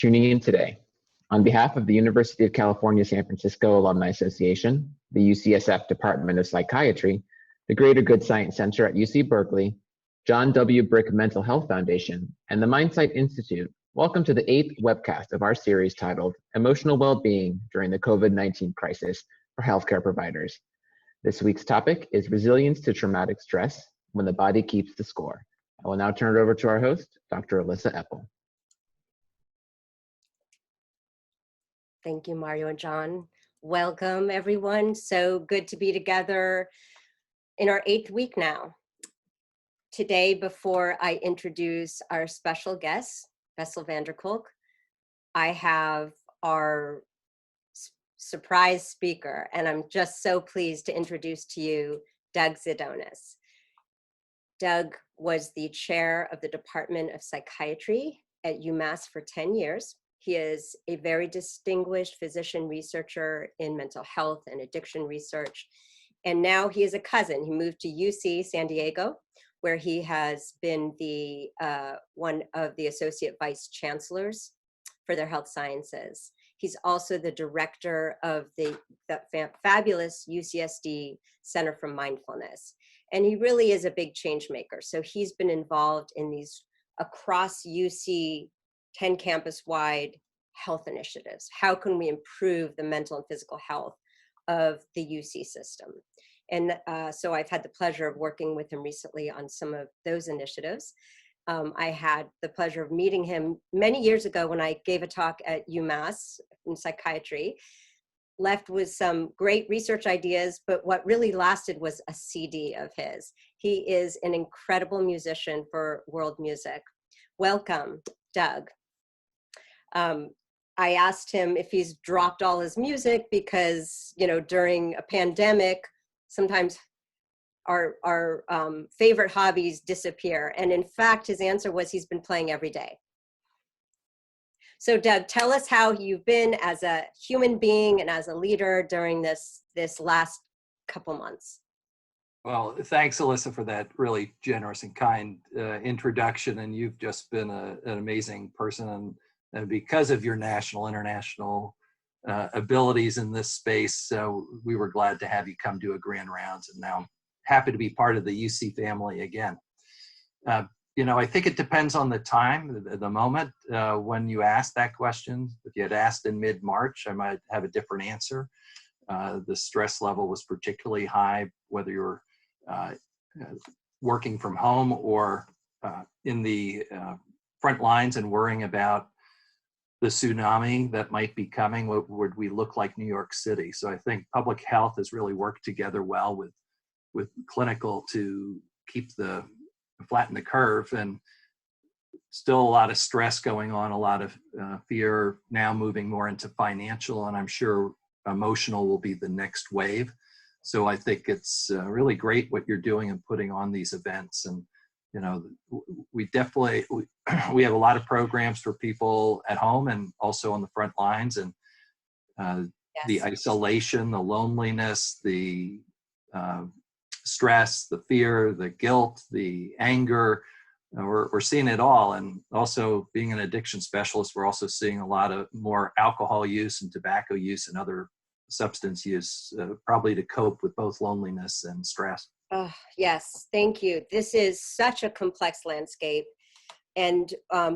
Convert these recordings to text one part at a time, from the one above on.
tuning in today. On behalf of the University of California, San Francisco Alumni Association, the UCSF Department of Psychiatry, the Greater Good Science Center at UC Berkeley, John W. Brick Mental Health Foundation, and the Mindsight Institute, welcome to the 8th webcast of our series titled Emotional Well-Being During the COVID-19 Crisis for Healthcare Providers. This week's topic is resilience to traumatic stress when the body keeps the score. I will now turn it over to our host, Dr. Alyssa Epple. Thank you, Mario and John. Welcome, everyone. So good to be together in our 8th week now. Today, before I introduce our special guest, Bessel van der Kolk, I have our surprise speaker, and I'm just so pleased to introduce to you Doug Ziedonis. Doug was the chair of the Department of Psychiatry at UMass for 10 years. He is a very distinguished physician researcher in mental health and addiction research. And now he is a cousin. He moved to UC San Diego, where he has been the one of the associate vice chancellors for their health sciences. He's also the director of the fabulous UCSD Center for Mindfulness. And he really is a big change maker. So he's been involved in these across UC 10 campus-wide health initiatives. How can we improve the mental and physical health of the UC system? And so I've had the pleasure of working with him recently on some of those initiatives. I had the pleasure of meeting him many years ago when I gave a talk at UMass in psychiatry, left with some great research ideas, but what really lasted was a CD of his. He is an incredible musician for world music. Welcome, Doug. I asked him if he's dropped all his music because, you know, during a pandemic, sometimes our favorite hobbies disappear. And in fact, his answer was he's been playing every day. So Doug, tell us how you've been as a human being and as a leader during this last couple months. Well, thanks, Alyssa, for that really generous and kind introduction. And you've just been an amazing person. And because of your national, international abilities in this space, we were glad to have you come do a grand rounds. And now I'm happy to be part of the UC family again. You know, I think it depends on the time, the moment when you ask that question. If you had asked in mid-March, I might have a different answer. The stress level was particularly high, whether you're working from home or in the front lines and worrying about the tsunami that might be coming. What would we look like New York City? So I think public health has really worked together well with clinical to flatten the curve, and still a lot of stress going on, a lot of fear now moving more into financial, and I'm sure emotional will be the next wave. So I think it's really great what you're doing and putting on these events. And you know, we have a lot of programs for people at home and also on the front lines, and yes, the isolation, the loneliness, the stress, the fear, the guilt, the anger, we're seeing it all. And also being an addiction specialist, we're also seeing a lot of more alcohol use and tobacco use and other substance use, probably to cope with both loneliness and stress. Oh, yes, thank you. This is such a complex landscape. And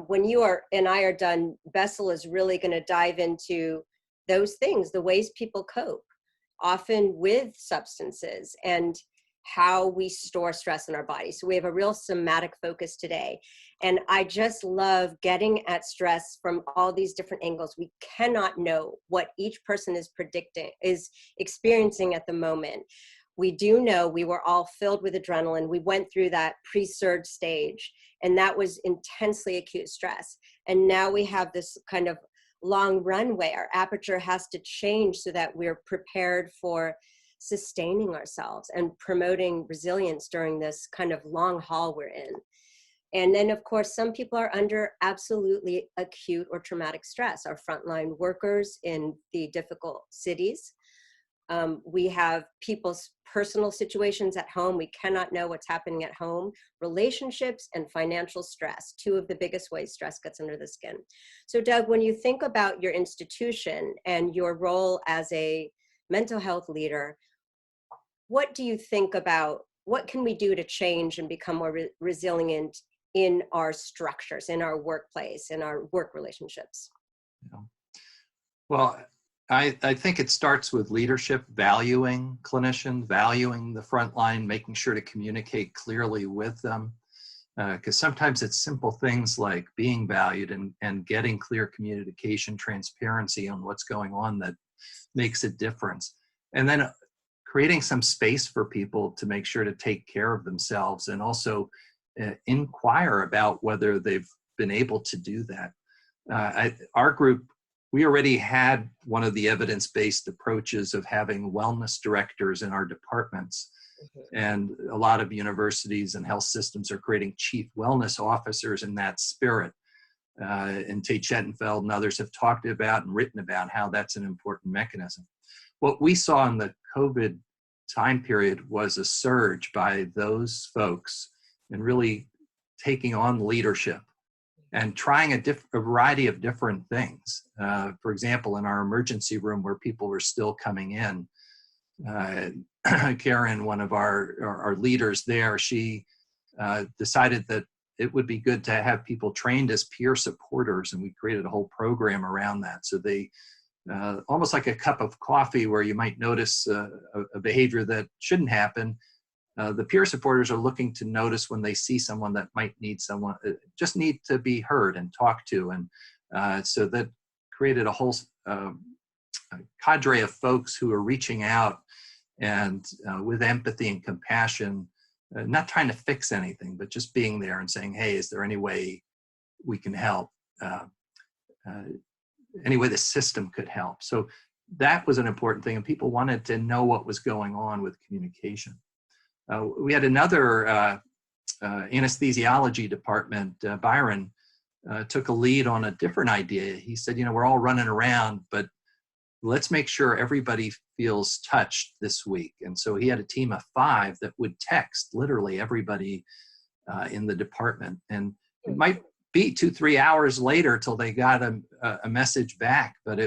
when you and I are done, Bessel is really going to dive into those things, the ways people cope, often with substances, and how we store stress in our body. So we have a real somatic focus today. And I just love getting at stress from all these different angles. We cannot know what each person is experiencing at the moment. We do know we were all filled with adrenaline. We went through that pre-surge stage, and that was intensely acute stress. And now we have this kind of long runway. Our aperture has to change so that we're prepared for sustaining ourselves and promoting resilience during this kind of long haul we're in. And then, of course, some people are under absolutely acute or traumatic stress. Our frontline workers in the difficult cities, We have people's personal situations at home. We cannot know what's happening at home. Relationships and financial stress, two of the biggest ways stress gets under the skin. So Doug, when you think about your institution and your role as a mental health leader, what do you think about what can we do to change and become more resilient in our structures, in our workplace, in our work relationships? Yeah. Well, I think it starts with leadership, valuing clinicians, valuing the front line, making sure to communicate clearly with them. Because sometimes it's simple things like being valued and getting clear communication, transparency on what's going on that makes a difference. And then creating some space for people to make sure to take care of themselves and also inquire about whether they've been able to do that. Our group, we already had one of the evidence-based approaches of having wellness directors in our departments. And a lot of universities and health systems are creating chief wellness officers in that spirit. And Tate Schettenfeld and others have talked about and written about how that's an important mechanism. What we saw in the COVID time period was a surge by those folks and really taking on leadership and trying a variety of different things. For example, in our emergency room where people were still coming in, Karen, one of our leaders there, she decided that it would be good to have people trained as peer supporters, and we created a whole program around that. So they, almost like a cup of coffee where you might notice a behavior that shouldn't happen, the peer supporters are looking to notice when they see someone that might need someone, just need to be heard and talked to. And so that created a whole cadre of folks who are reaching out and with empathy and compassion, not trying to fix anything, but just being there and saying, hey, is there any way we can help? Any way the system could help? So that was an important thing, and people wanted to know what was going on with communication. We had another anesthesiology department, Byron, took a lead on a different idea. He said, we're all running around, but let's make sure everybody feels touched this week. And so he had a team of 5 that would text literally everybody in the department. And it might be 2-3 hours later till they got a message back, but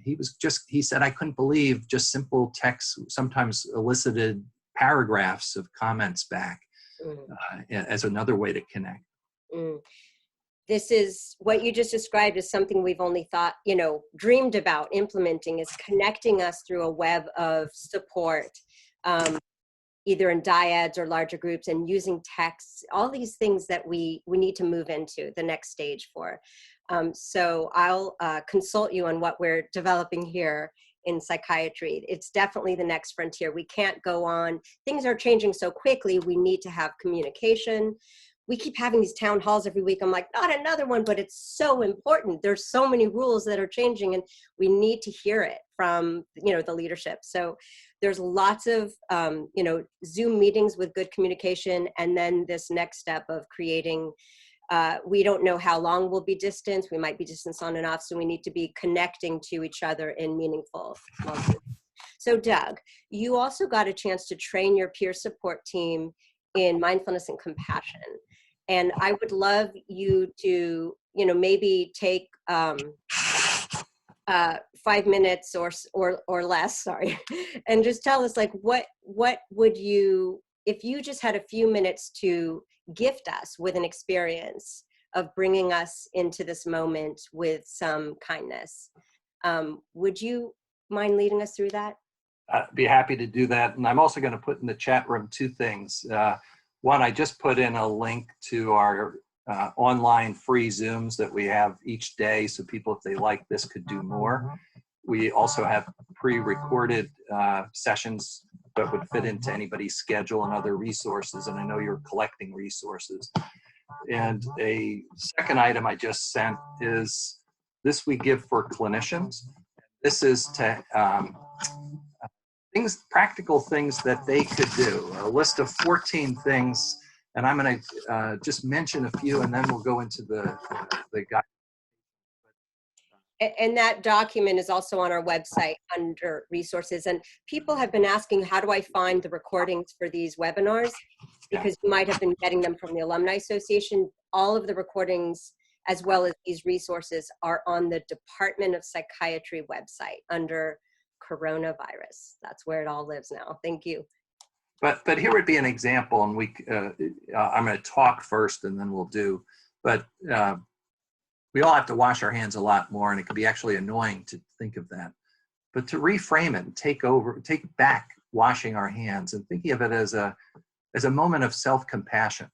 he said, I couldn't believe just simple texts sometimes elicited paragraphs of comments back as another way to connect. This is what you just described as something we've only thought, dreamed about implementing, is connecting us through a web of support, either in dyads or larger groups, and using texts, all these things that we need to move into the next stage for. So I'll consult you on what we're developing here in psychiatry. It's definitely the next frontier. We can't go on. Things are changing so quickly. We need to have communication. We keep having these town halls every week. I'm like, not another one, but it's so important. There's so many rules that are changing, and we need to hear it from, the leadership. So there's lots of, Zoom meetings with good communication. And then this next step of creating, we don't know how long we'll be distanced. We might be distanced on and off. So we need to be connecting to each other in meaningful ways. So Doug, you also got a chance to train your peer support team in mindfulness and compassion. And I would love you to, maybe take 5 minutes or less, sorry, and just tell us, like, what would you, if you just had a few minutes to gift us with an experience of bringing us into this moment with some kindness, would you mind leading us through that? I'd be happy to do that. And I'm also going to put in the chat room 2 things. One, I just put in a link to our online free Zooms that we have each day, so people, if they like this, could do more. We also have pre-recorded sessions that would fit into anybody's schedule and other resources, and I know you're collecting resources. And a second item I just sent is this we give for clinicians. This is to practical things that they could do, a list of 14 things, and I'm going to just mention a few, and then we'll go into the guide. And that document is also on our website under resources. And people have been asking, how do I find the recordings for these webinars? Because you might have been getting them from the Alumni Association. All of the recordings, as well as these resources, are on the Department of Psychiatry website under coronavirus. That's where it all lives now. Thank you. But here would be an example, and I'm going to talk first, and then we'll do. But we all have to wash our hands a lot more, and it can be actually annoying to think of that. But to reframe it and take back washing our hands and thinking of it as a moment of self-compassion.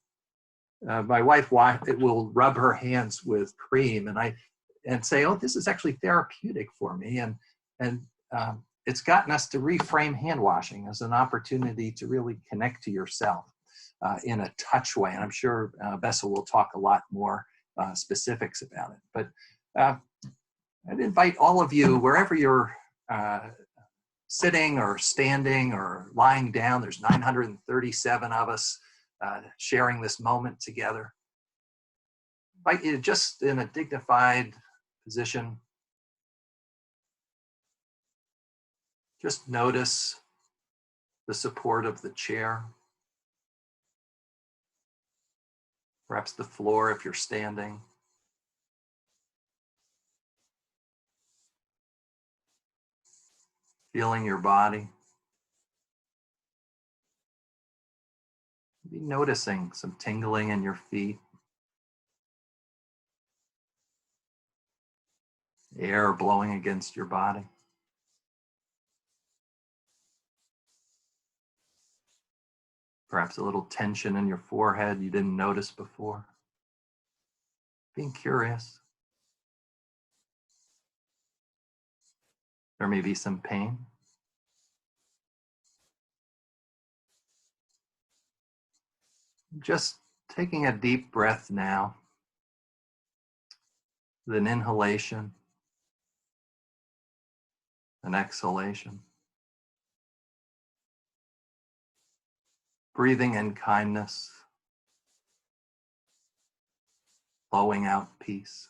My wife will rub her hands with cream, and say, "Oh, this is actually therapeutic for me," and it's gotten us to reframe hand washing as an opportunity to really connect to yourself in a touch way. And I'm sure Bessel will talk a lot more specifics about it. But I'd invite all of you, wherever you're sitting or standing or lying down, there's 937 of us sharing this moment together. I invite you just in a dignified position. Just notice the support of the chair, perhaps the floor if you're standing. Feeling your body. Be noticing some tingling in your feet. Air blowing against your body. Perhaps a little tension in your forehead you didn't notice before. Being curious. There may be some pain. Just taking a deep breath now, with an inhalation, an exhalation. Breathing in kindness, blowing out peace.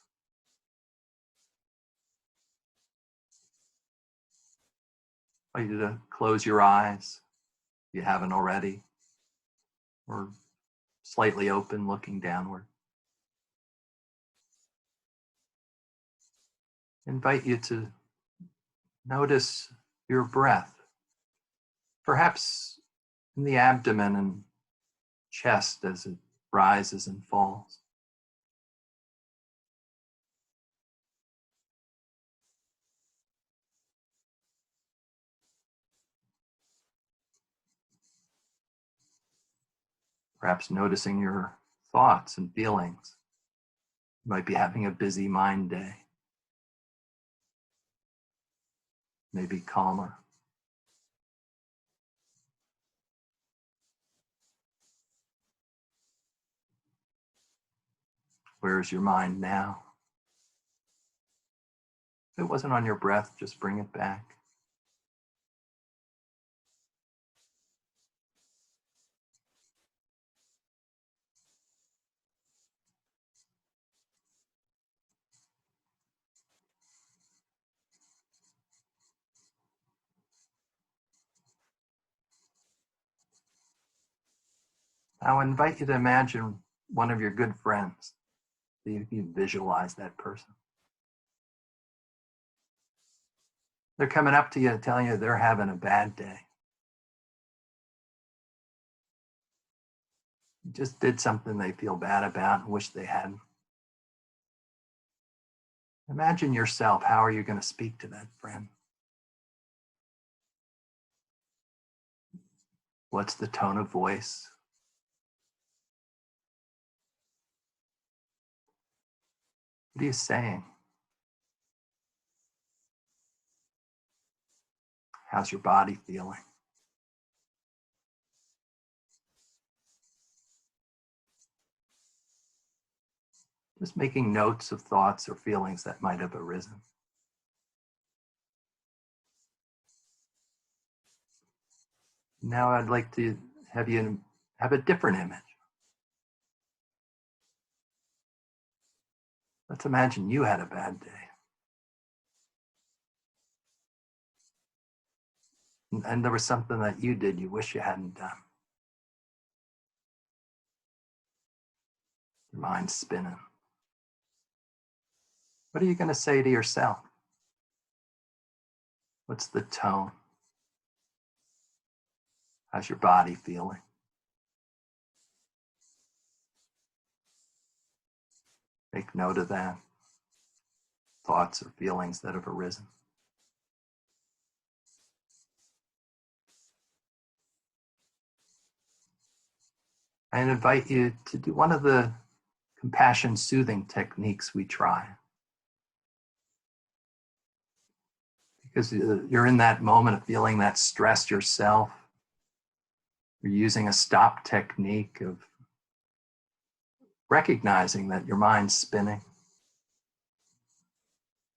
I want you to close your eyes if you haven't already, or slightly open, looking downward. I invite you to notice your breath, perhaps in the abdomen and chest as it rises and falls. Perhaps noticing your thoughts and feelings. You might be having a busy mind day. Maybe calmer. Where's your mind now? If it wasn't on your breath, just bring it back. Now I invite you to imagine one of your good friends. You visualize that person. They're coming up to you and telling you they're having a bad day. You just did something they feel bad about and wish they hadn't. Imagine yourself, how are you going to speak to that friend? What's the tone of voice? What are you saying? How's your body feeling? Just making notes of thoughts or feelings that might have arisen. Now I'd like to have you have a different image. Let's imagine you had a bad day. And there was something that you did you wish you hadn't done. Your mind's spinning. What are you going to say to yourself? What's the tone? How's your body feeling? Make note of that. Thoughts or feelings that have arisen. I invite you to do one of the compassion soothing techniques we try. Because you're in that moment of feeling that stress yourself. You're using a stop technique of recognizing that your mind's spinning.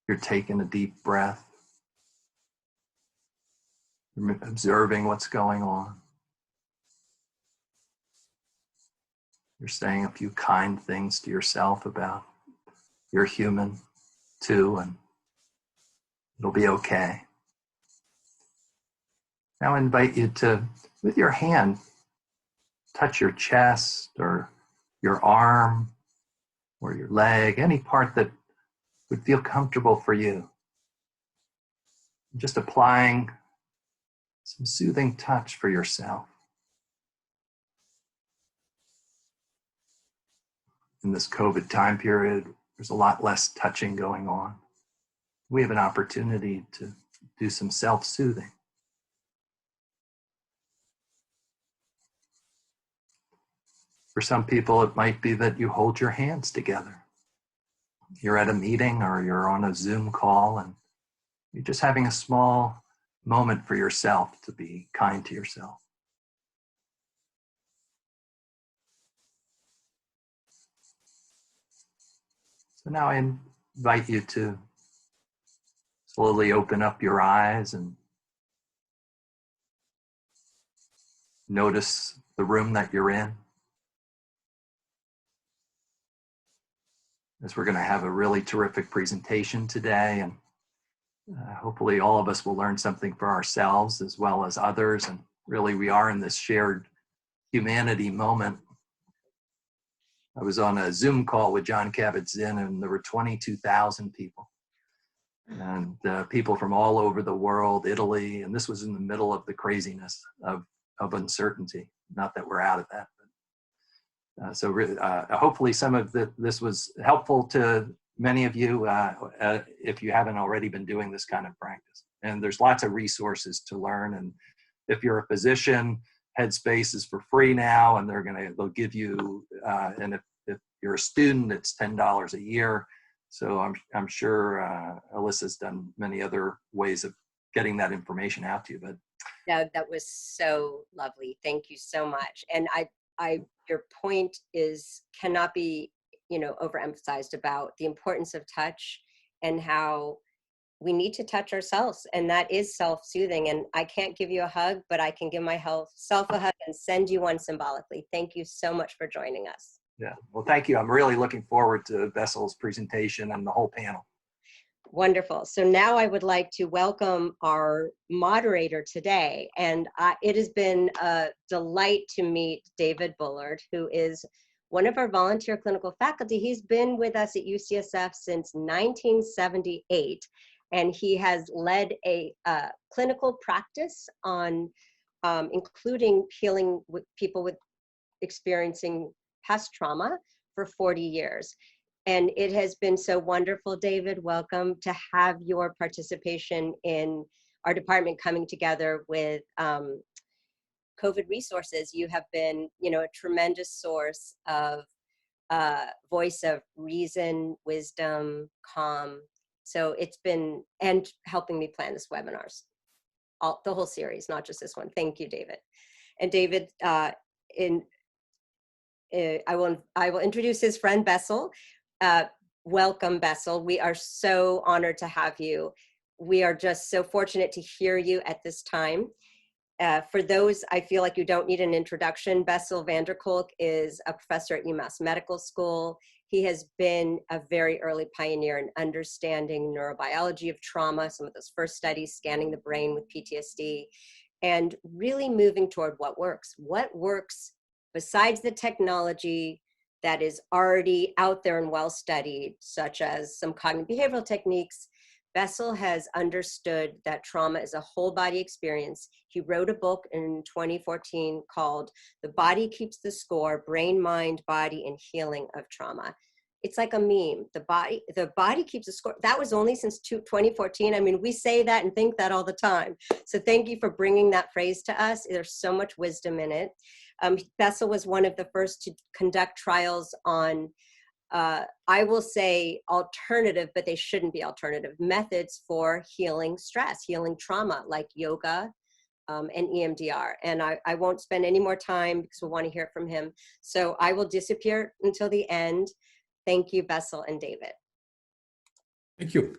You're taking a deep breath. You're observing what's going on. You're saying a few kind things to yourself about you're human too, and it'll be okay. Now I invite you to, with your hand, touch your chest or your arm or your leg, any part that would feel comfortable for you. Just applying some soothing touch for yourself. In this COVID time period, there's a lot less touching going on. We have an opportunity to do some self-soothing. For some people, it might be that you hold your hands together. You're at a meeting or you're on a Zoom call and you're just having a small moment for yourself to be kind to yourself. So now I invite you to slowly open up your eyes and notice the room that you're in. As we're going to have a really terrific presentation today, and hopefully all of us will learn something for ourselves as well as others. And really we are in this shared humanity moment. I was on a Zoom call with John Kabat-Zinn and there were 22,000 people. And people from all over the world, Italy, and this was in the middle of the craziness of uncertainty. Not that we're out of that. So really, hopefully some of this was helpful to many of you if you haven't already been doing this kind of practice. And there's lots of resources to learn. And if you're a physician, Headspace is for free now, and they'll give you, and if you're a student, it's $10 a year. So I'm sure Alyssa's done many other ways of getting that information out to you. But no, that was so lovely. Thank you so much. And your point cannot be, overemphasized about the importance of touch and how we need to touch ourselves, and that is self-soothing. And I can't give you a hug, but I can give myself a hug and send you one symbolically. Thank you so much for joining us. Yeah, well, thank you. I'm really looking forward to Bessel's presentation and the whole panel. Wonderful. So now I would like to welcome our moderator today. And it has been a delight to meet David Bullard, who is one of our volunteer clinical faculty. He's been with us at UCSF since 1978, and he has led a clinical practice on including healing with people with experiencing past trauma for 40 years. And it has been so wonderful, David. Welcome to have your participation in our department coming together with COVID resources. You have been, a tremendous source of voice of reason, wisdom, calm. So it's been, and helping me plan this webinars, the whole series, not just this one. Thank you, David. And David, I will introduce his friend Bessel. Welcome, Bessel. We are so honored to have you. We are just so fortunate to hear you at this time. For those, I feel like you don't need an introduction. Bessel van der Kolk is a professor at UMass Medical School. He has been a very early pioneer in understanding neurobiology of trauma, some of those first studies scanning the brain with PTSD. and really moving toward what works besides the technology that is already out there and well studied, such as some cognitive behavioral techniques. Bessel has understood that trauma is a whole body experience. He wrote a book in 2014 called The Body Keeps the Score, Brain, Mind, Body, and Healing of Trauma. It's like a meme. The body keeps the score. That was only since 2014. I mean, we say that and think that all the time. So thank you for bringing that phrase to us. There's so much wisdom in it. Bessel was one of the first to conduct trials on, I will say alternative, but they shouldn't be alternative, methods for healing stress, healing trauma, like yoga and EMDR. And I won't spend any more time because we want to hear from him. So I will disappear until the end. Thank you, Bessel and David. Thank you.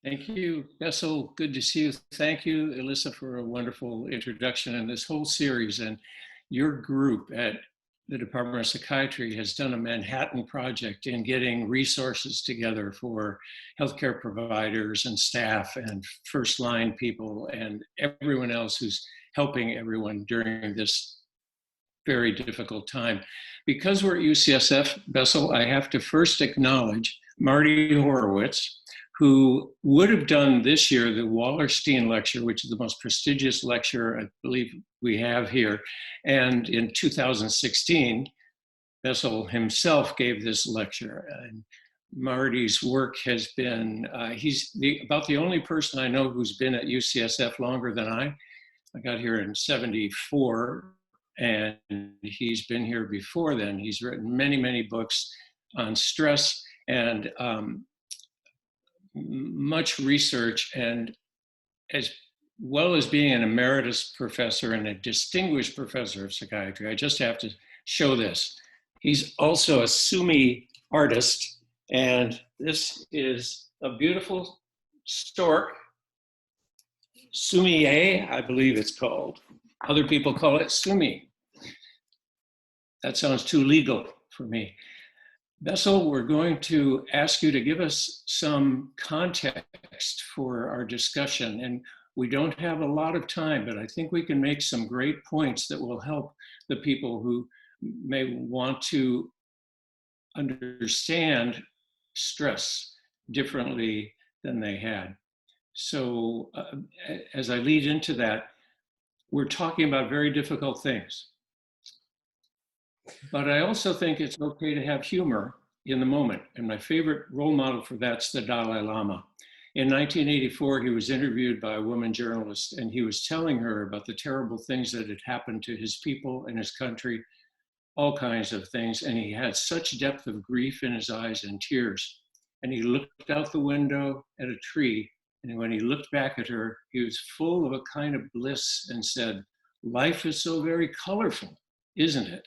Thank you, Bessel. Good to see you. Thank you, Alyssa, for a wonderful introduction in this whole series. And your group at the Department of Psychiatry has done a Manhattan project in getting resources together for healthcare providers and staff and first line people and everyone else who's helping everyone during this very difficult time. Because we're at UCSF, Bessel, I have to first acknowledge Marty Horowitz, who would have done this year the Wallerstein Lecture, which is the most prestigious lecture I believe we have here. And in 2016, Bessel himself gave this lecture. And Marty's work has been, he's about the only person I know who's been at UCSF longer than I. I got here in '74. And he's been here before then. He's written many, many books on stress and much research. And as well as being an emeritus professor and a distinguished professor of psychiatry, I just have to show this. He's also a Sumi artist. And this is a beautiful stork, Sumi-e, I believe it's called. Other people call it Sumi. That sounds too legal for me. Bessel, we're going to ask you to give us some context for our discussion. And we don't have a lot of time, but I think we can make some great points that will help the people who may want to understand stress differently than they had. So as I lead into that, we're talking about very difficult things. But I also think it's okay to have humor in the moment. And my favorite role model for that's the Dalai Lama. In 1984, he was interviewed by a woman journalist, and he was telling her about the terrible things that had happened to his people and his country, all kinds of things. And he had such depth of grief in his eyes and tears. And he looked out the window at a tree, and when he looked back at her, he was full of a kind of bliss and said, "Life is so very colorful, isn't it?"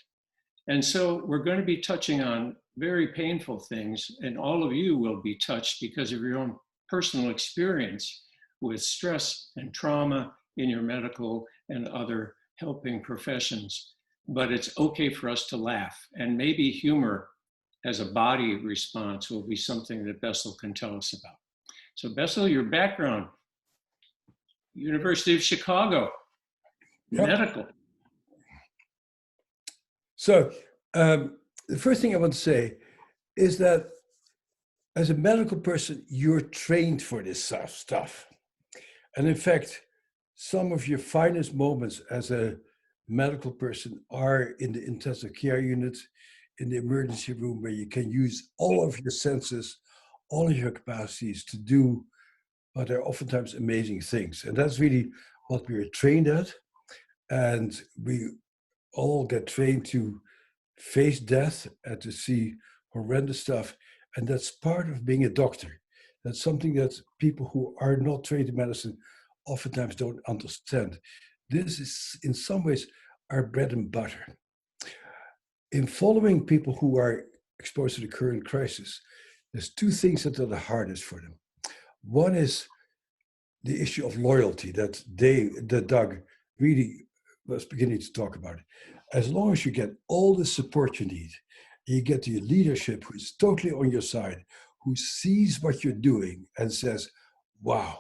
And so we're going to be touching on very painful things, and all of you will be touched because of your own personal experience with stress and trauma in your medical and other helping professions. But it's okay for us to laugh, and maybe humor as a body response will be something that Bessel can tell us about. So Bessel, your background, University of Chicago, Yep. Medical. So the first thing I want to say is that as a medical person, you're trained for this stuff. And in fact, some of your finest moments as a medical person are in the intensive care unit, in the emergency room, where you can use all of your senses, all of your capacities to do what are oftentimes amazing things. And that's really what we are trained at. And we all get trained to face death and to see horrendous stuff. And that's part of being a doctor. That's something that people who are not trained in medicine oftentimes don't understand. This is, in some ways, our bread and butter. In following people who are exposed to the current crisis, there's two things that are the hardest for them. One is the issue of loyalty that Doug really was beginning to talk about. As long as you get all the support you need, you get the leadership who is totally on your side, who sees what you're doing and says, "Wow,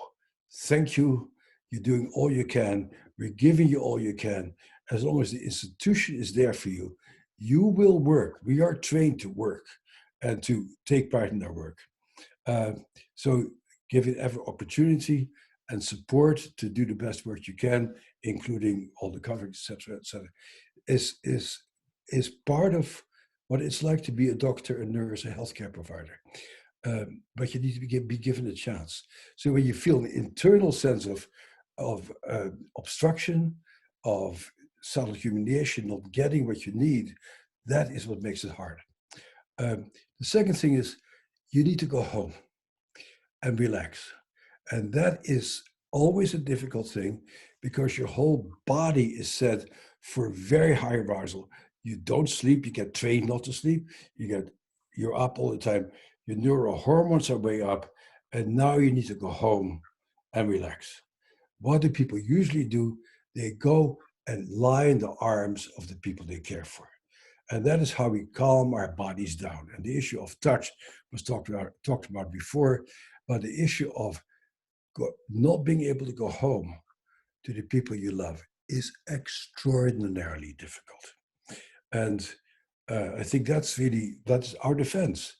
thank you. you're doing all you can, we're giving you all you can. As long as the institution is there for you, you will work. We are trained to work and to take part in our work. So give it every opportunity and support to do the best work you can, including all the coverage, etc., is part of what it's like to be a doctor, a nurse, a healthcare provider. But you need to be given a chance. So when you feel an internal sense of obstruction, of self-humiliation, not getting what you need, that is what makes it hard. The second thing is you need to go home and relax. And that is always a difficult thing because your whole body is set for very high arousal. You don't sleep, you get trained not to sleep, you're up all the time, your neurohormones are way up, and now you need to go home and relax. What do people usually do? They go and lie in the arms of the people they care for. And that is how we calm our bodies down. And the issue of touch was talked about before, but the issue of not being able to go home to the people you love is extraordinarily difficult. And I think that's our defense.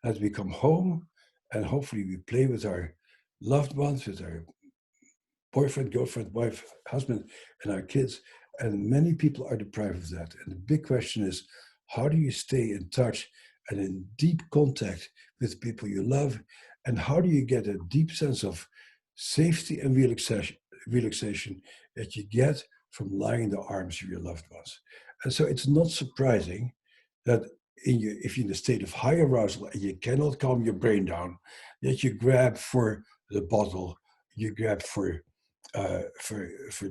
As we come home and hopefully we play with our loved ones, with our boyfriend, girlfriend, wife, husband, and our kids. And many people are deprived of that. And the big question is, how do you stay in touch and in deep contact with people you love? And how do you get a deep sense of safety and relaxation that you get from lying in the arms of your loved ones? And so it's not surprising that if you're in a state of high arousal and you cannot calm your brain down, that you grab for the bottle, you grab for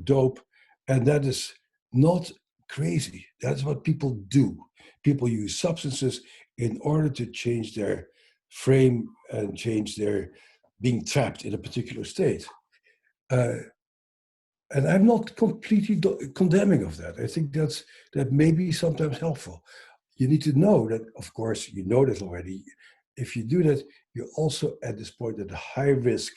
dope, and that is not crazy. That's what people do. People use substances in order to change their frame and change their being trapped in a particular state. And I'm not completely condemning of that. I think that may be sometimes helpful. You need to know that, of course, you know that already. If you do that, you're also at this point at a high risk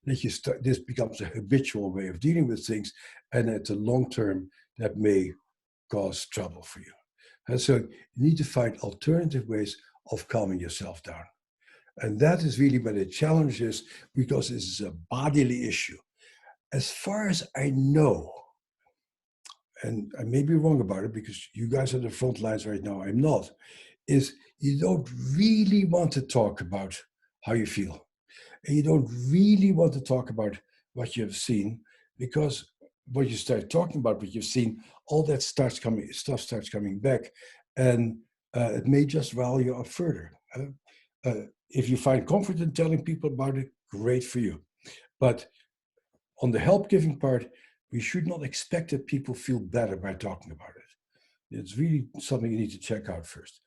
that this becomes a habitual way of dealing with things, and at the long term, that may cause trouble for you. And so you need to find alternative ways of calming yourself down. And that is really where the challenge is, because this is a bodily issue. As far as I know, and I may be wrong about it because you guys are the front lines right now, I'm not, is you don't really want to talk about how you feel. And you don't really want to talk about what you have seen, because when you start talking about what you've seen, all that stuff starts coming back, and it may just rile you up further. If you find comfort in telling people about it, great for you. But on the help-giving part, we should not expect that people feel better by talking about it. It's really something you need to check out first.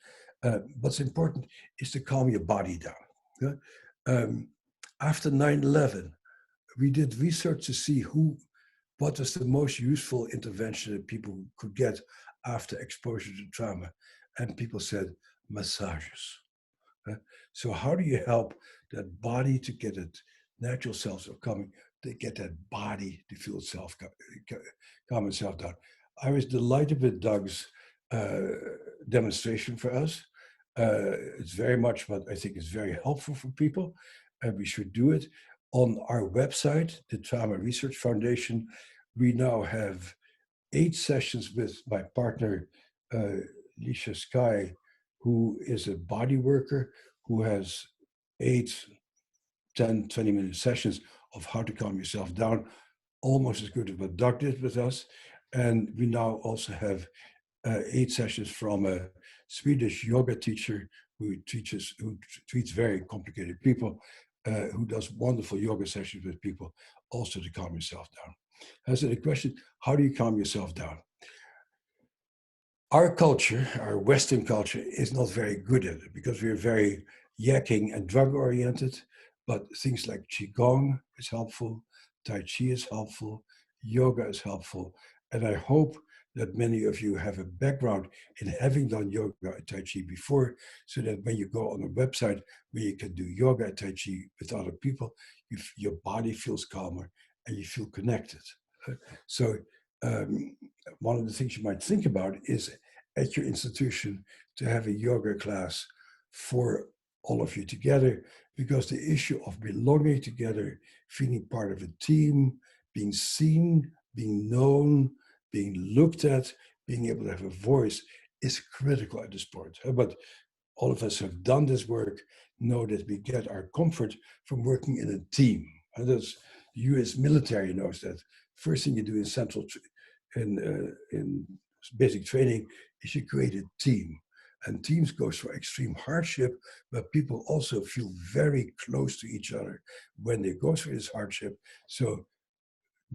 What's important is to calm your body down. After 9/11, we did research to see what was the most useful intervention that people could get after exposure to trauma. And people said, massages. So how do you help that body to get its natural self of coming, to get that body to feel itself, calm itself down? I was delighted with Doug's demonstration for us. It's very much what I think is very helpful for people, and we should do it. On our website, the Trauma Research Foundation, we now have 8 sessions with my partner, Lisha Sky, who is a body worker, who has 8, 10, 20-minute sessions of how to calm yourself down, almost as good as what Doug did with us. And we now also have 8 sessions from a Swedish yoga teacher who treats very complicated people, who does wonderful yoga sessions with people, also to calm yourself down. So the question, how do you calm yourself down? Our culture, our Western culture, is not very good at it because we're very yakking and drug-oriented, but things like Qigong is helpful, Tai Chi is helpful, yoga is helpful, and I hope that many of you have a background in having done yoga and Tai Chi before, so that when you go on a website where you can do yoga and Tai Chi with other people, your body feels calmer and you feel connected. So one of the things you might think about is at your institution to have a yoga class for all of you together, because the issue of belonging together, feeling part of a team, being seen, being known, being looked at, being able to have a voice is critical at this point. But all of us who have done this work know that we get our comfort from working in a team. And that's, the US military knows that. First thing you do in basic training is you create a team. And teams go through extreme hardship, but people also feel very close to each other when they go through this hardship. So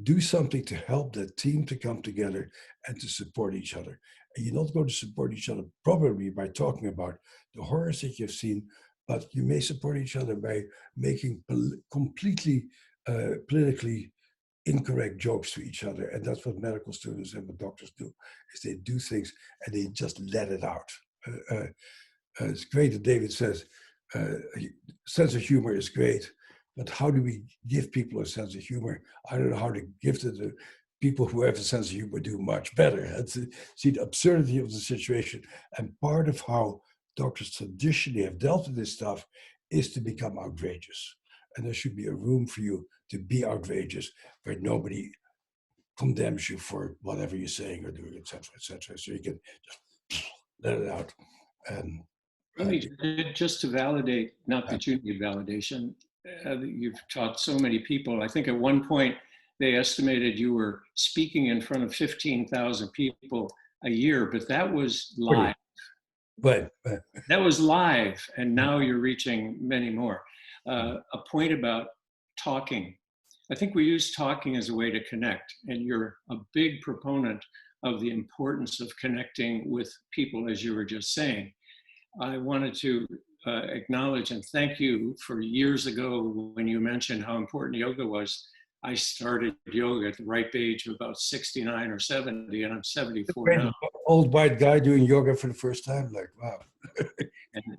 do something to help that team to come together and to support each other. And you're not going to support each other probably by talking about the horrors that you've seen, but you may support each other by making completely politically incorrect jokes to each other. And that's what medical students and what doctors do, is they do things and they just let it out. It's great that David says, sense of humor is great, but how do we give people a sense of humor? I don't know how to give it to people who have a sense of humor do much better. It's see the absurdity of the situation. And part of how doctors traditionally have dealt with this stuff is to become outrageous. And there should be a room for you to be outrageous, where nobody condemns you for whatever you're saying or doing, etc., etc. So you can just let it out. Just to validate, not that you need validation, you've taught so many people. I think at one point they estimated you were speaking in front of 15,000 people a year, but that was live. But that was live, and now you're reaching many more. A point about talking. I think we use talking as a way to connect, and you're a big proponent of the importance of connecting with people, as you were just saying. I wanted to acknowledge and thank you for years ago when you mentioned how important yoga was. I started yoga at the ripe age of about 69 or 70, and I'm 74 now. Old white guy doing yoga for the first time, like, wow.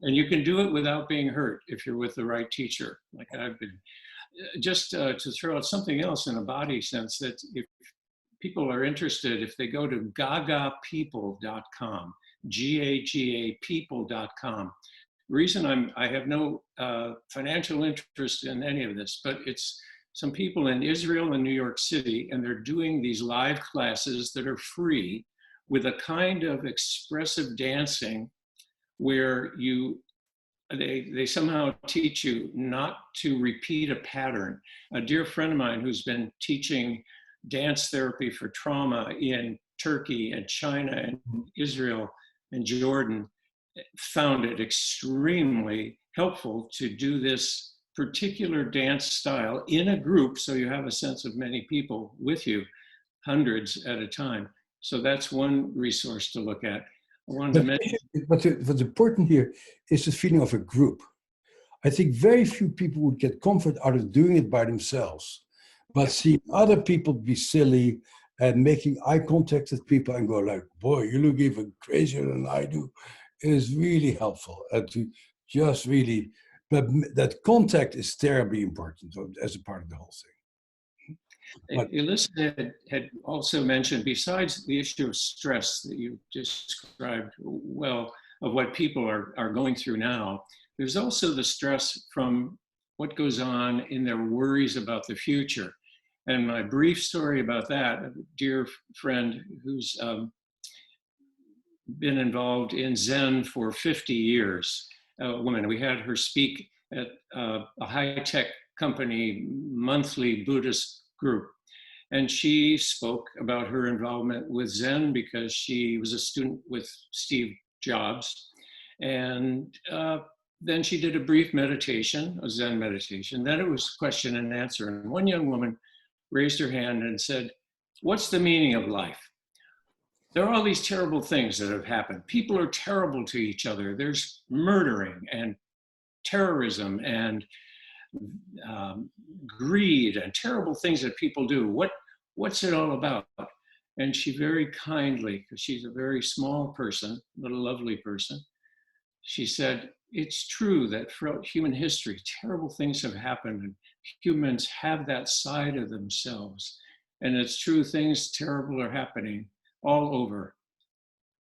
and you can do it without being hurt if you're with the right teacher, like I've been. Just to throw out something else in a body sense, that if people are interested, if they go to gagapeople.com, G-A-G-A people.com. The reason I have no financial interest in any of this, but it's some people in Israel and New York City, and they're doing these live classes that are free with a kind of expressive dancing where they somehow teach you not to repeat a pattern. A dear friend of mine who's been teaching dance therapy for trauma in Turkey and China and Israel and Jordan found it extremely helpful to do this particular dance style in a group, so you have a sense of many people with you, hundreds at a time. So that's one resource to look at. I wanted to mention. What's important here is the feeling of a group. I think very few people would get comfort out of doing it by themselves, but seeing other people be silly and making eye contact with people and go like, boy, you look even crazier than I do, is really helpful. And to just really, but that contact is terribly important as a part of the whole thing. Elissa had also mentioned, besides the issue of stress that you described well, of what people are going through now, there's also the stress from what goes on in their worries about the future. And my brief story about that, a dear friend who's been involved in Zen for 50 years, a woman, we had her speak at a high-tech company monthly Buddhist group. And she spoke about her involvement with Zen because she was a student with Steve Jobs. And then she did a brief meditation, a Zen meditation. Then it was question and answer. And one young woman raised her hand and said, "What's the meaning of life? There are all these terrible things that have happened. People are terrible to each other. There's murdering and terrorism and greed and terrible things that people do. What's it all about?" And she very kindly, because she's a very small person, but a lovely person, she said, it's true that throughout human history, terrible things have happened and humans have that side of themselves. And it's true, things terrible are happening all over.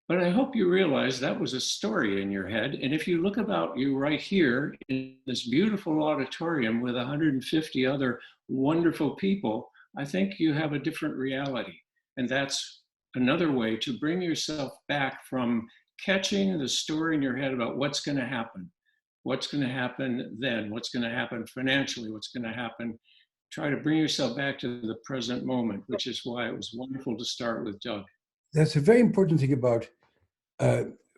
But I hope you realize that was a story in your head. And if you look about you right here in this beautiful auditorium with 150 other wonderful people, I think you have a different reality. And that's another way to bring yourself back from catching the story in your head about what's going to happen then, what's going to happen financially, what's going to happen. Try to bring yourself back to the present moment, which is why it was wonderful to start with Doug. That's a very important thing about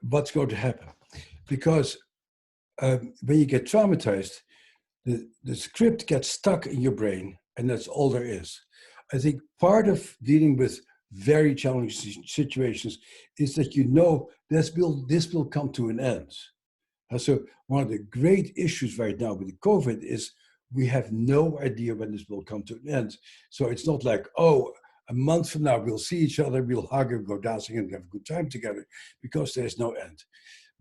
what's going to happen. Because when you get traumatized, the script gets stuck in your brain, and that's all there is. I think part of dealing with very challenging situations is that you know this will come to an end. And so one of the great issues right now with the COVID is we have no idea when this will come to an end. So it's not like, oh, a month from now we'll see each other, we'll hug and go dancing and have a good time together, because there's no end.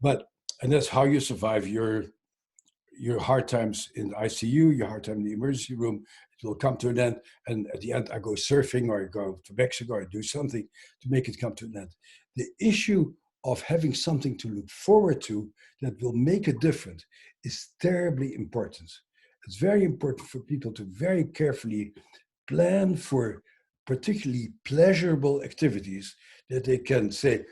And that's how you survive your hard times in the ICU, your hard time in the emergency room. It will come to an end, and at the end I go surfing or I go to Mexico or I do something to make it come to an end. The issue of having something to look forward to that will make a difference is terribly important. It's very important for people to very carefully plan for particularly pleasurable activities that they can say,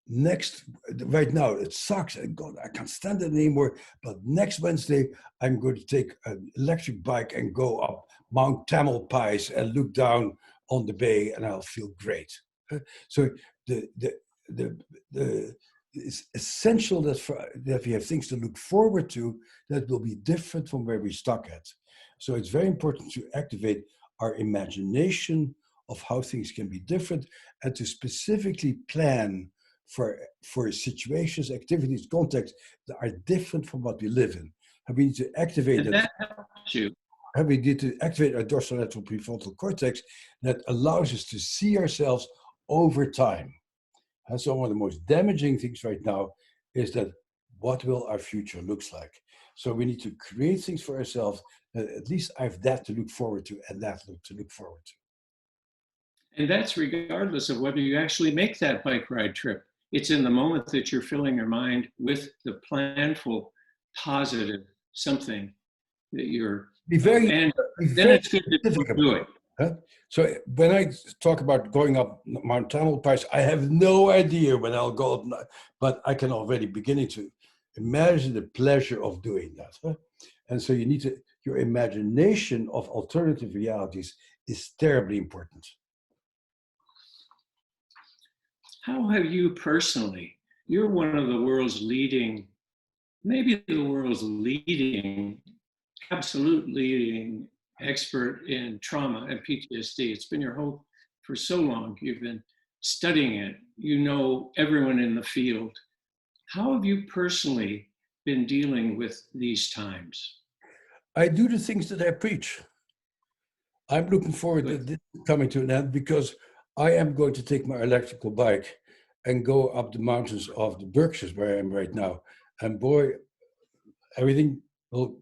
right now it sucks, God, I can't stand it anymore, but next Wednesday I'm going to take an electric bike and go up Mount Tamalpais and look down on the bay and I'll feel great. So it's essential that we have things to look forward to that will be different from where we're stuck at. So it's very important to activate our imagination of how things can be different and to specifically plan for situations, activities, contexts that are different from what we live in. And we need to activate that helps you. And we need to activate our dorsolateral prefrontal cortex that allows us to see ourselves over time. And so one of the most damaging things right now is that what will our future looks like? So we need to create things for ourselves that at least I have that to look forward to and that to look forward to. And that's regardless of whether you actually make that bike ride trip. It's in the moment that you're filling your mind with the planful, positive something that you're. Then it's good to do it. Huh? So when I talk about going up Mount Tamalpais, I have no idea when I'll go up, but I can already begin to imagine the pleasure of doing that. Huh? And so your imagination of alternative realities is terribly important. How have you personally, you're one of the world's leading, maybe the world's leading, absolute leading expert in trauma and PTSD. It's been your hope for so long. You've been studying it. You know everyone in the field. How have you personally been dealing with these times? I do the things that I preach. I'm looking forward to this coming to an end because I am going to take my electrical bike and go up the mountains of the Berkshires where I am right now. And boy, everything will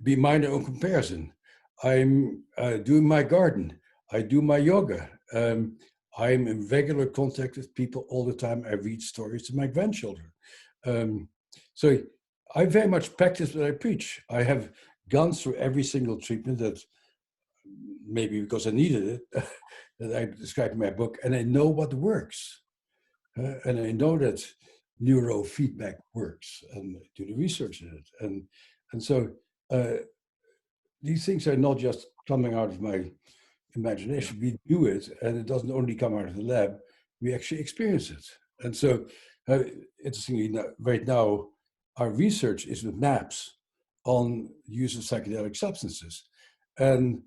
be minor in comparison. I'm doing my garden. I do my yoga. I'm in regular contact with people all the time. I read stories to my grandchildren. So I very much practice what I preach. I have gone through every single treatment that, maybe because I needed it, that I described in my book, and I know what works. And I know that neurofeedback works, and I do the research in it. And so these things are not just coming out of my imagination. We do it, and it doesn't only come out of the lab, we actually experience it. And so, interestingly, right now, our research is with maps on the use of psychedelic substances. And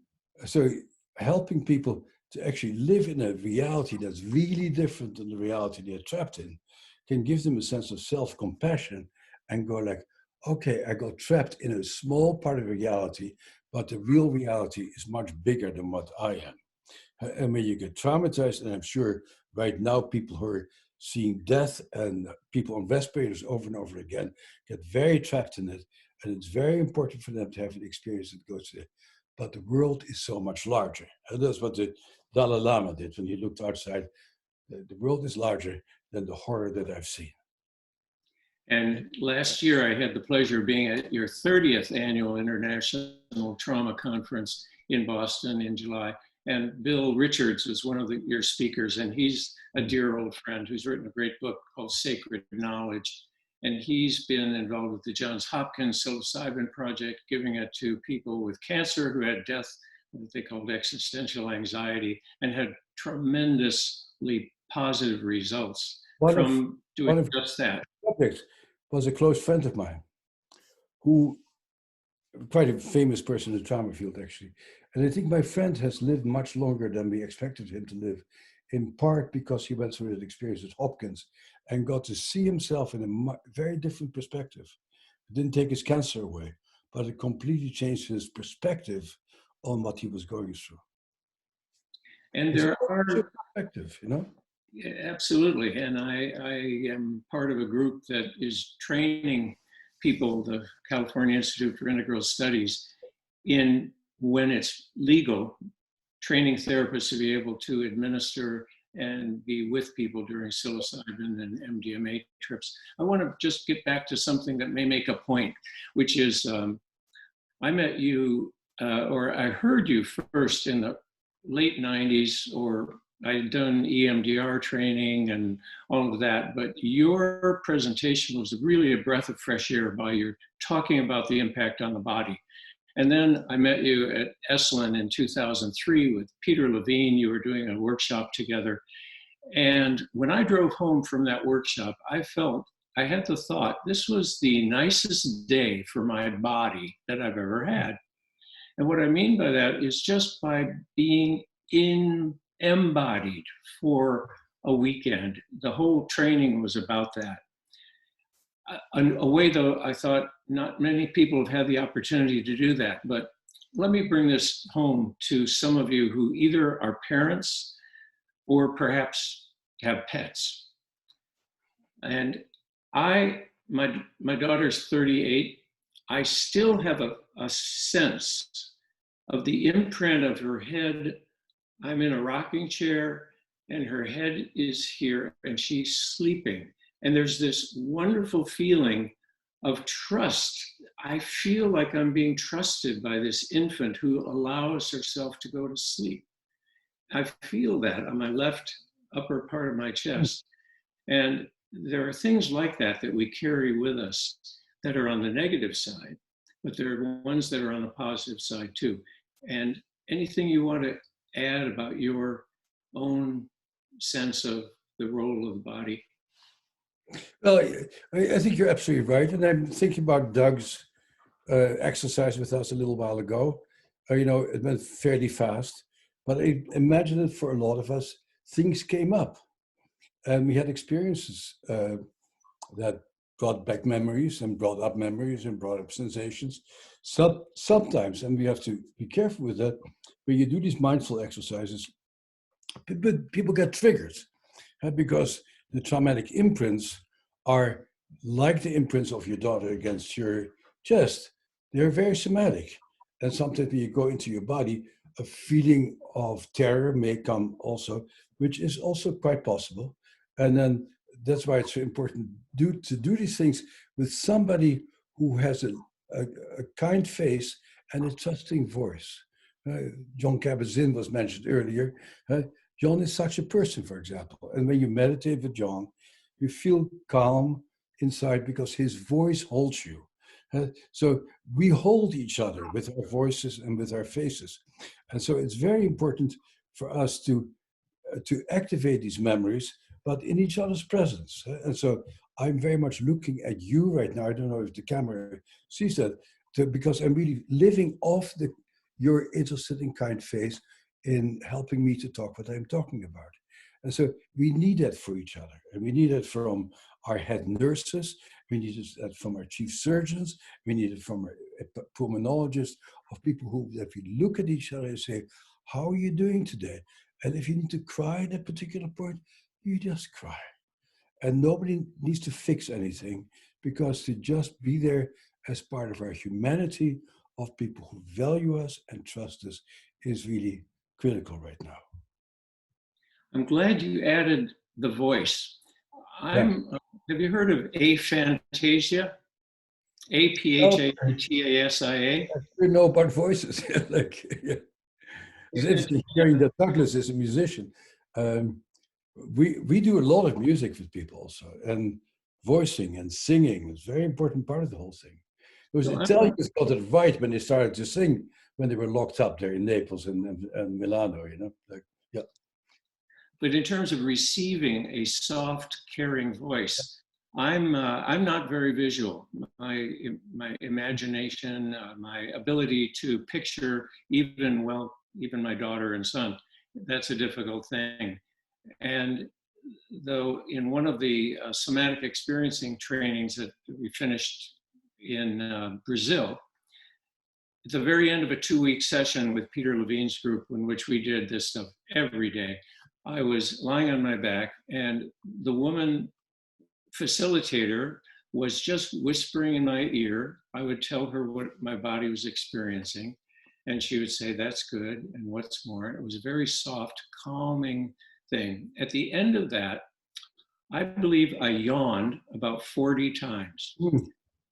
so helping people to actually live in a reality that's really different than the reality they're trapped in can give them a sense of self-compassion and go like, okay, I got trapped in a small part of reality, but the real reality is much bigger than what I am. And when you get traumatized, and I'm sure right now people who are seeing death and people on respirators over and over again get very trapped in it. And it's very important for them to have an experience that goes there. But the world is so much larger. And that's what the Dalai Lama did when he looked outside. The world is larger than the horror that I've seen. And last year, I had the pleasure of being at your 30th annual International Trauma Conference in Boston in July. And Bill Richards was one of your speakers, and he's a dear old friend who's written a great book called Sacred Knowledge. And he's been involved with the Johns Hopkins Psilocybin Project, giving it to people with cancer who had death, what they called existential anxiety, and had tremendously positive results from doing just that. Subject was a close friend of mine, who, quite a famous person in the trauma field, actually. And I think my friend has lived much longer than we expected him to live, in part because he went through that experience at Hopkins and got to see himself in a very different perspective. It didn't take his cancer away, but it completely changed his perspective on what he was going through. And there are perspective, you know? Yeah, absolutely. And I am part of a group that is training people, the California Institute for Integral Studies, in, when it's legal, training therapists to be able to administer and be with people during psilocybin and MDMA trips. I want to just get back to something that may make a point, which is I met you, or I heard you first in the late 90s, or I'd done EMDR training and all of that, but your presentation was really a breath of fresh air by your talking about the impact on the body. And then I met you at Esalen in 2003 with Peter Levine. You were doing a workshop together. And when I drove home from that workshop, I had the thought, this was the nicest day for my body that I've ever had. And what I mean by that is just by being embodied for a weekend. The whole training was about that. A way, though, I thought not many people have had the opportunity to do that, but let me bring this home to some of you who either are parents or perhaps have pets. And my daughter's 38. I still have a sense of the imprint of her head. I'm in a rocking chair and her head is here and she's sleeping. And there's this wonderful feeling of trust. I feel like I'm being trusted by this infant who allows herself to go to sleep. I feel that on my left upper part of my chest. And there are things like that that we carry with us that are on the negative side, but there are ones that are on the positive side too. And anything you want to add about your own sense of the role of the body? Well, I think you're absolutely right. And I'm thinking about Doug's exercise with us a little while ago. It went fairly fast, but I imagine that for a lot of us, things came up and we had experiences that brought back memories and brought up memories and brought up sensations. Sometimes, and we have to be careful with that, when you do these mindful exercises, people get triggered because the traumatic imprints are like the imprints of your daughter against your chest. They're very somatic. And sometimes when you go into your body, a feeling of terror may come also, which is also quite possible. And then that's why it's so important to do these things with somebody who has a kind face and a trusting voice. John Kabat-Zinn was mentioned earlier. John is such a person, for example. And when you meditate with John, you feel calm inside because his voice holds you. So we hold each other with our voices and with our faces. And so it's very important for us to activate these memories, but in each other's presence. And so I'm very much looking at you right now. I don't know if the camera sees that, because I'm really living off your interested and kind face in helping me to talk what I'm talking about. And so we need that for each other. And we need that from our head nurses. We need that from our chief surgeons. We need it from our pulmonologists, of people who, that we look at each other and say, how are you doing today? And if you need to cry at that particular point, you just cry. And nobody needs to fix anything, because to just be there as part of our humanity, of people who value us and trust us, is really critical right now. I'm glad you added the voice. Yeah. Have you heard of aphantasia? APHANTASIA? We know about voices. Like, yeah. It's interesting hearing that Douglas is a musician. We do a lot of music with people also, and voicing and singing is a very important part of the whole thing. Those Italians got it right when they started to sing, when they were locked up there in Naples and Milano, you know. Like, yeah. But in terms of receiving a soft, caring voice, I'm not very visual. My imagination, my ability to picture even my daughter and son, that's a difficult thing. And though in one of the somatic experiencing trainings that we finished in Brazil, at the very end of a 2-week session with Peter Levine's group, in which we did this stuff every day, I was lying on my back, and the woman facilitator was just whispering in my ear. I would tell her what my body was experiencing, and she would say, "That's good," and "What's more?" It was a very soft, calming thing. At the end of that, I believe I yawned about 40 times.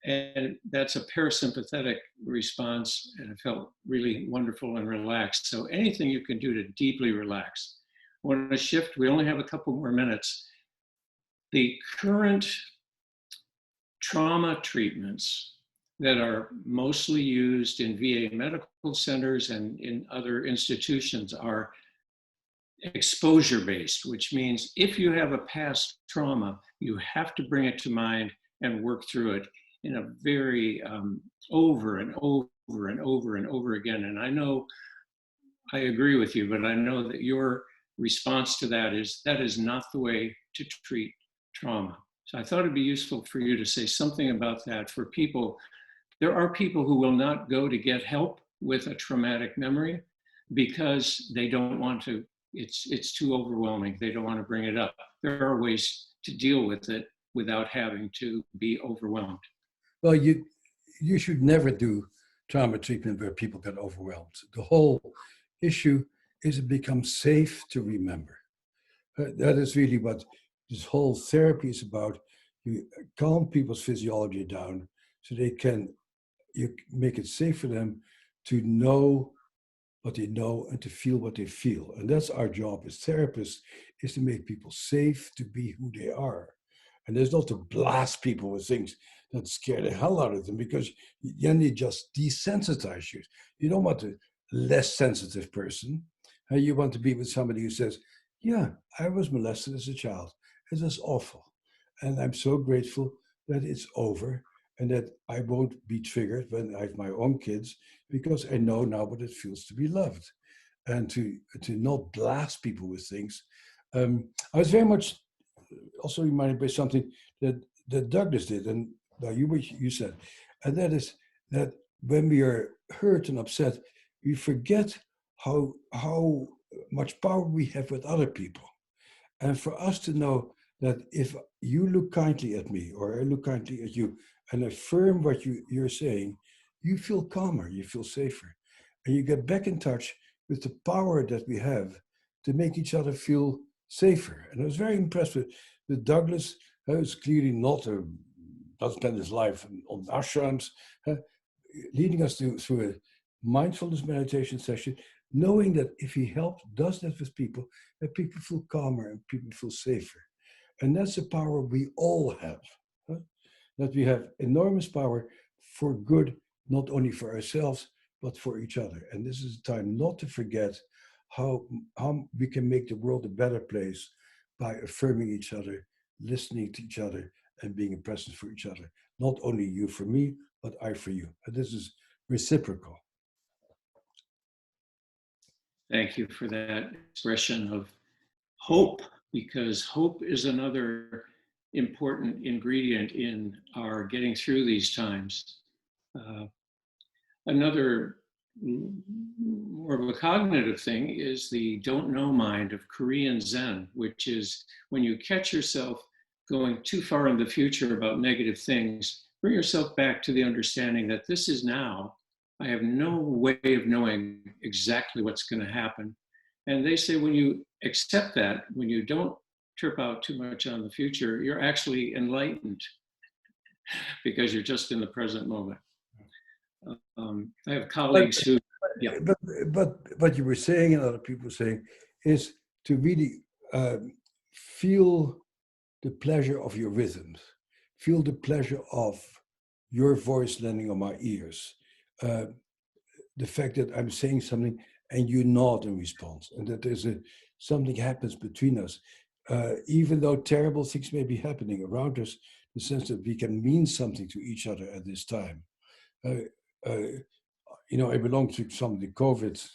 And that's a parasympathetic response, and it felt really wonderful and relaxed. So anything you can do to deeply relax. I want to shift, we only have a couple more minutes. The current trauma treatments that are mostly used in VA medical centers and in other institutions are exposure-based, which means if you have a past trauma, you have to bring it to mind and work through it in a very over and over and over and over again. And I know, I agree with you, but I know that your response to that is not the way to treat trauma. So I thought it'd be useful for you to say something about that for people. There are people who will not go to get help with a traumatic memory because they don't want to, it's too overwhelming. They don't want to bring it up. There are ways to deal with it without having to be overwhelmed. Well, you should never do trauma treatment where people get overwhelmed. The whole issue is it becomes safe to remember. That is really what this whole therapy is about. You calm people's physiology down so you make it safe for them to know what they know and to feel what they feel. And that's our job as therapists, is to make people safe to be who they are. And there's not to blast people with things that scare the hell out of them, because then they just desensitize you. You don't want a less sensitive person. You want to be with somebody who says, yeah, I was molested as a child. It was awful. And I'm so grateful that it's over and that I won't be triggered when I have my own kids, because I know now what it feels to be loved. And to not blast people with things. I was very much also reminded by something that Douglas did, and you said, and that is that when we are hurt and upset, we forget how much power we have with other people. And for us to know that if you look kindly at me or I look kindly at you and affirm what you're saying, you feel calmer, you feel safer. And you get back in touch with the power that we have to make each other feel safer. And I was very impressed with Douglas, who's clearly doesn't spend his life on ashrams, leading us through a mindfulness meditation session, knowing that if he does that with people, that people feel calmer and people feel safer. And that's the power we all have, that we have enormous power for good, not only for ourselves, but for each other. And this is a time not to forget how we can make the world a better place by affirming each other, listening to each other, and being a presence for each other. Not only you for me, but I for you. And this is reciprocal. Thank you for that expression of hope, because hope is another important ingredient in our getting through these times. Another more of a cognitive thing is the don't know mind of Korean Zen, which is when you catch yourself going too far in the future about negative things. Bring yourself back to the understanding that this is now. I have no way of knowing exactly what's going to happen. And they say when you accept that, when you don't trip out too much on the future, you're actually enlightened because you're just in the present moment. I have colleagues who, yeah. But what you were saying and other people were saying is to really feel the pleasure of your rhythms, feel the pleasure of your voice landing on my ears. The fact that I'm saying something and you nod in response, and that there's something happens between us. Even though terrible things may be happening around us, the sense that we can mean something to each other at this time. You know, I belong to some of the COVID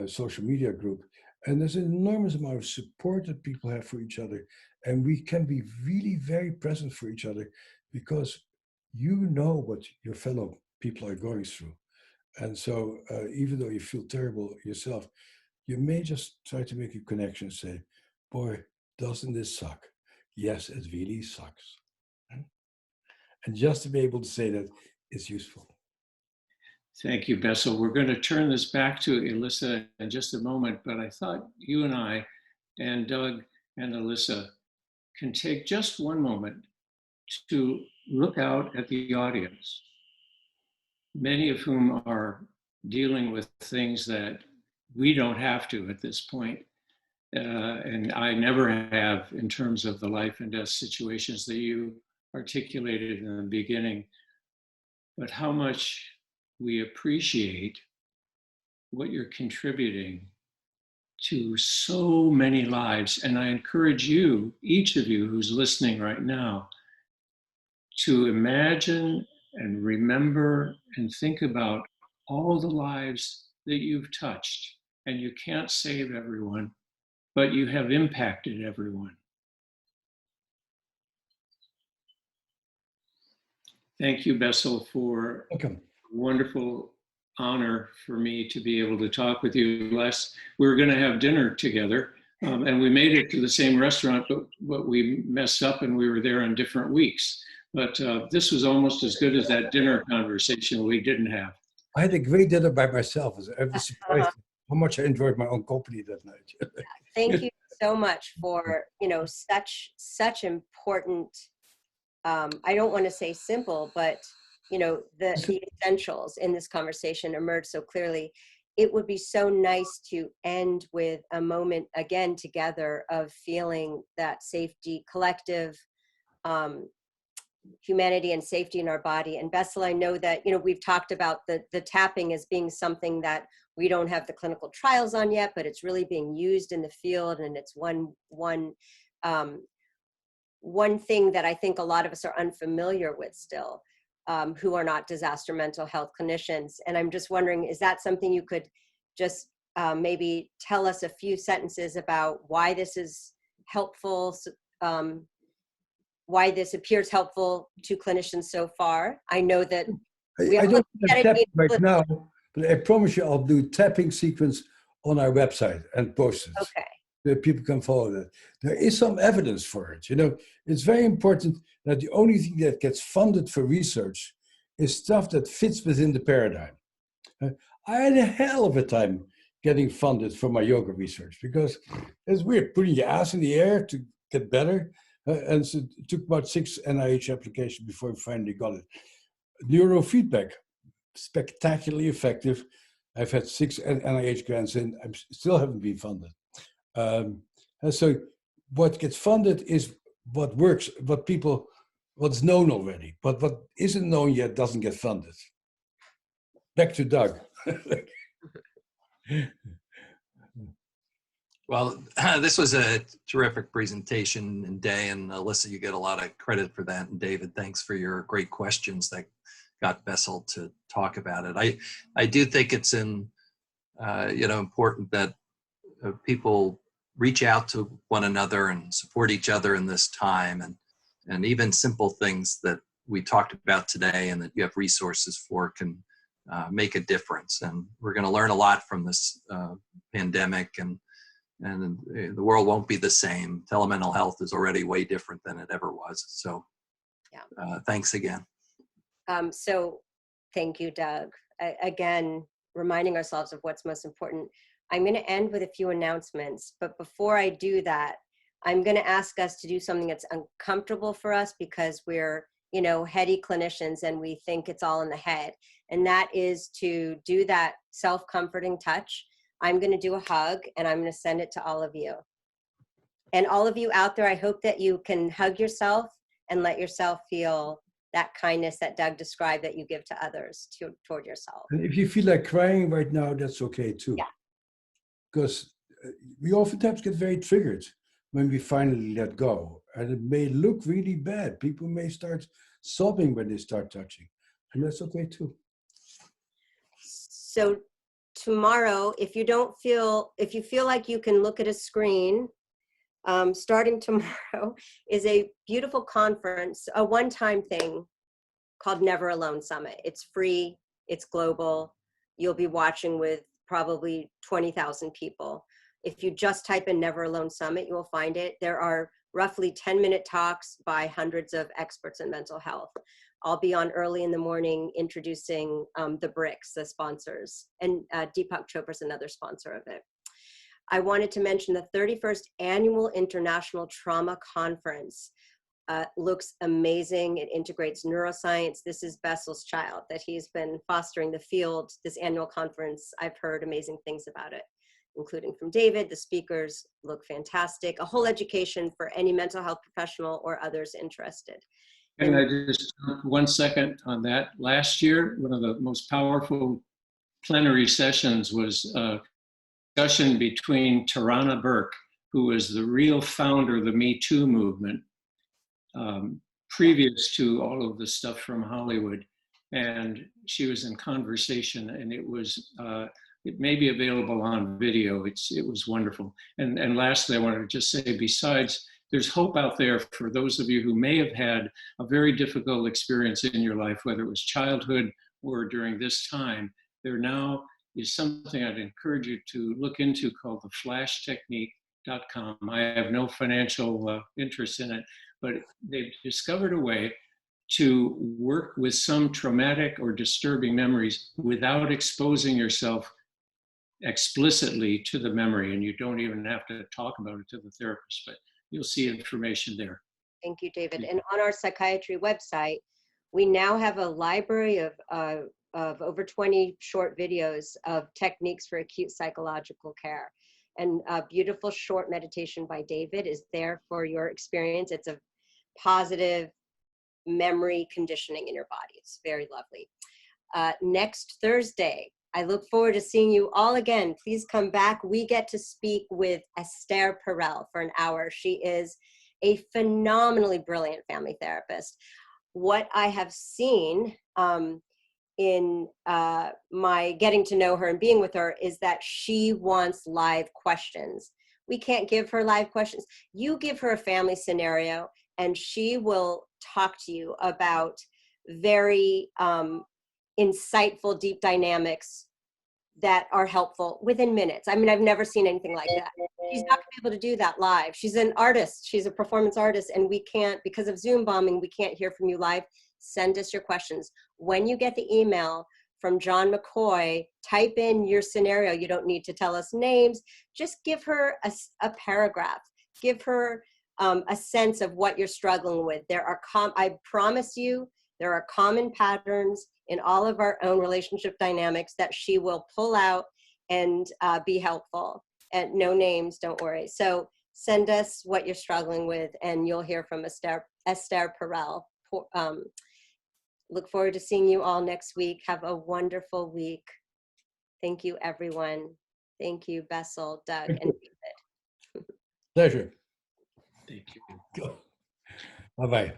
social media group, and there's an enormous amount of support that people have for each other. And we can be really very present for each other because you know what your fellow people are going through. And so even though you feel terrible yourself, you may just try to make a connection and say, boy, doesn't this suck? Yes, it really sucks. And just to be able to say that is useful. Thank you, Bessel. We're going to turn this back to Alyssa in just a moment, but I thought you and I and Doug and Alyssa can take just one moment to look out at the audience, many of whom are dealing with things that we don't have to at this point. And I never have in terms of the life and death situations that you articulated in the beginning, but how much we appreciate what you're contributing to so many lives. And I encourage you, each of you who's listening right now, to imagine and remember and think about all the lives that you've touched. And you can't save everyone, but you have impacted everyone. Thank you, Bessel, for Welcome. a wonderful honor for me to be able to talk with you. We were going to have dinner together, and we made it to the same restaurant, but we messed up and we were there on different weeks. But this was almost as good as that dinner conversation we didn't have. I had a great dinner by myself. I was surprised how much I enjoyed my own company that night. Thank you so much for, such important, I don't want to say simple, but, the essentials in this conversation emerged so clearly. It would be so nice to end with a moment again together of feeling that safety, collective, humanity and safety in our body. And Bessel, I know that, we've talked about the tapping as being something that we don't have the clinical trials on yet, but it's really being used in the field. And it's one thing that I think a lot of us are unfamiliar with still, who are not disaster mental health clinicians. And I'm just wondering, is that something you could just maybe tell us a few sentences about why this is helpful, why this appears helpful to clinicians so far? I know that I don't have tapping right now, but I promise you I'll do tapping sequence on our website and post it. Okay. That people can follow that. There is some evidence for it. It's very important that the only thing that gets funded for research is stuff that fits within the paradigm. I had a hell of a time getting funded for my yoga research because it's weird putting your ass in the air to get better. And so it took about 6 NIH applications before we finally got it. Neurofeedback, spectacularly effective. I've had 6 NIH grants in, I still haven't been funded. And so what gets funded is what works, what's known already, but what isn't known yet doesn't get funded. Back to Doug. Well, this was a terrific presentation and day, and Alyssa, you get a lot of credit for that. And David, thanks for your great questions that got Bessel to talk about it. I do think it's important that people reach out to one another and support each other in this time, and even simple things that we talked about today and that you have resources for can make a difference. And we're going to learn a lot from this pandemic, and and the world won't be the same. Telemental health is already way different than it ever was. So thanks again. So thank you, Doug. Again, reminding ourselves of what's most important. I'm going to end with a few announcements, but before I do that, I'm going to ask us to do something that's uncomfortable for us because we're, heady clinicians and we think it's all in the head. And that is to do that self-comforting touch. I'm going to do a hug and I'm going to send it to all of you. And all of you out there, I hope that you can hug yourself and let yourself feel that kindness that Doug described that you give to others toward yourself. And if you feel like crying right now, that's okay too. Yeah. Because we oftentimes get very triggered when we finally let go. And it may look really bad. People may start sobbing when they start touching. And that's okay too. So tomorrow, if you feel like you can look at a screen, starting tomorrow is a beautiful conference, a one-time thing called Never Alone Summit. It's free, it's global. You'll be watching with probably 20,000 people. If you just type in Never Alone Summit, you will find it. There are roughly 10-minute talks by hundreds of experts in mental health. I'll be on early in the morning introducing the BRICS, the sponsors, and Deepak Chopra is another sponsor of it. I wanted to mention the 31st Annual International Trauma Conference looks amazing. It integrates neuroscience. This is Bessel's child that he's been fostering the field. This annual conference, I've heard amazing things about it, including from David. The speakers look fantastic. A whole education for any mental health professional or others interested. And I just took 1 second on that. Last year, one of the most powerful plenary sessions was a discussion between Tarana Burke, who was the real founder of the Me Too movement, previous to all of the stuff from Hollywood. And she was in conversation, and it was, it may be available on video. It was wonderful. And lastly, I wanted to just say, besides, there's hope out there for those of you who may have had a very difficult experience in your life, whether it was childhood or during this time. There now is something I'd encourage you to look into called the flashtechnique.com. I have no financial interest in it, but they've discovered a way to work with some traumatic or disturbing memories without exposing yourself explicitly to the memory. And you don't even have to talk about it to the therapist, but you'll see information there. Thank you, David. And on our psychiatry website, we now have a library of over 20 short videos of techniques for acute psychological care. And a beautiful short meditation by David is there for your experience. It's a positive memory conditioning in your body. It's very lovely. Next Thursday, I look forward to seeing you all again. Please come back. We get to speak with Esther Perel for an hour. She is a phenomenally brilliant family therapist. What I have seen in my getting to know her and being with her is that she wants live questions. We can't give her live questions. You give her a family scenario and she will talk to you about very insightful, deep dynamics that are helpful within minutes. I mean, I've never seen anything like that. She's not gonna be able to do that live. She's an artist, she's a performance artist, and we can't, because of Zoom bombing, we can't hear from you live. Send us your questions. When you get the email from John McCoy, type in your scenario. You don't need to tell us names. Just give her a paragraph. Give her a sense of what you're struggling with. There are, I promise you, there are common patterns in all of our own relationship dynamics that she will pull out and be helpful. And no names, don't worry. So send us what you're struggling with and you'll hear from Esther Perel. Look forward to seeing you all next week. Have a wonderful week. Thank you, everyone. Thank you, Bessel, Doug, and David. Pleasure. Thank you. Bye-bye.